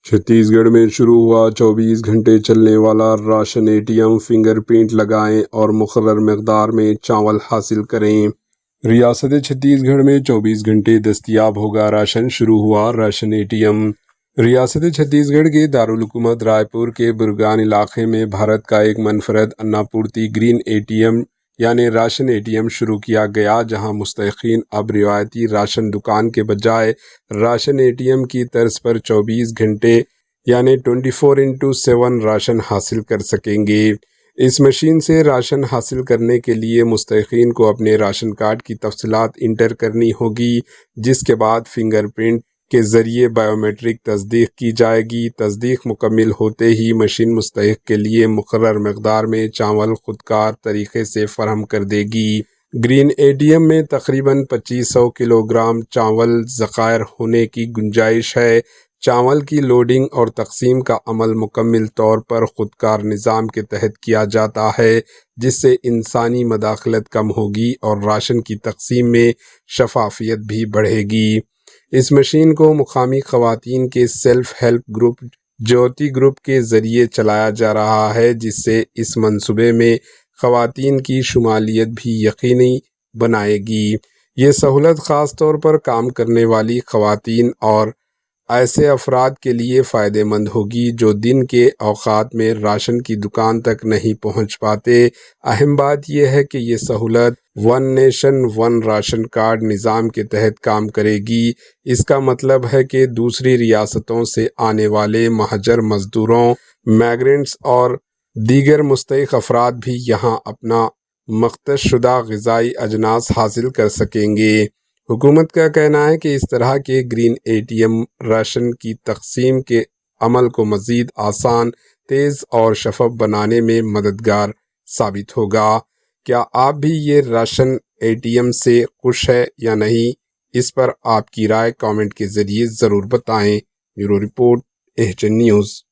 چھتیس گڑھ میں شروع ہوا 24 گھنٹے چلنے والا راشن ATM، فنگر پرنٹ لگائیں اور مقرر مقدار میں چاول حاصل کریں۔ ریاست چھتیس گڑھ میں 24 گھنٹے دستیاب ہوگا راشن، شروع ہوا راشن ATM۔ ریاست چھتیس گڑھ کے دارالحکومت رائے پور کے برگان علاقے میں بھارت کا ایک منفرد اناپورتی گرین ATM یعنی راشن ATM شروع کیا گیا، جہاں مستحقین اب روایتی راشن دکان کے بجائے راشن ATM کی طرز پر 24 گھنٹے یعنی 24x7 راشن حاصل کر سکیں گے۔ اس مشین سے راشن حاصل کرنے کے لیے مستحقین کو اپنے راشن کارڈ کی تفصیلات انٹر کرنی ہوگی، جس کے بعد فنگر پرنٹ کے ذریعے بائیو میٹرک تصدیق کی جائے گی۔ تصدیق مکمل ہوتے ہی مشین مستحق کے لیے مقرر مقدار میں چاول خودکار طریقے سے فراہم کر دے گی۔ گرین ATM میں تقریباً 2500 کلو گرام چاول ذخائر ہونے کی گنجائش ہے۔ چاول کی لوڈنگ اور تقسیم کا عمل مکمل طور پر خودکار نظام کے تحت کیا جاتا ہے، جس سے انسانی مداخلت کم ہوگی اور راشن کی تقسیم میں شفافیت بھی بڑھے گی۔ اس مشین کو مقامی خواتین کے سیلف ہیلپ گروپ جیوتی گروپ کے ذریعے چلایا جا رہا ہے، جس سے اس منصوبے میں خواتین کی شمولیت بھی یقینی بنائے گی۔ یہ سہولت خاص طور پر کام کرنے والی خواتین اور ایسے افراد کے لیے فائدہ مند ہوگی جو دن کے اوقات میں راشن کی دکان تک نہیں پہنچ پاتے۔ اہم بات یہ ہے کہ یہ سہولت one nation one ration card نظام کے تحت کام کرے گی۔ اس کا مطلب ہے کہ دوسری ریاستوں سے آنے والے مہاجر مزدوروں، میگرنٹس اور دیگر مستحق افراد بھی یہاں اپنا مختص شدہ غذائی اجناس حاصل کر سکیں گے۔ حکومت کا کہنا ہے کہ اس طرح کے گرین ATM راشن کی تقسیم کے عمل کو مزید آسان، تیز اور شفاف بنانے میں مددگار ثابت ہوگا۔ کیا آپ بھی یہ راشن ATM سے خوش ہے یا نہیں؟ اس پر آپ کی رائے کامنٹ کے ذریعے ضرور بتائیں۔ Bureau report, H N news.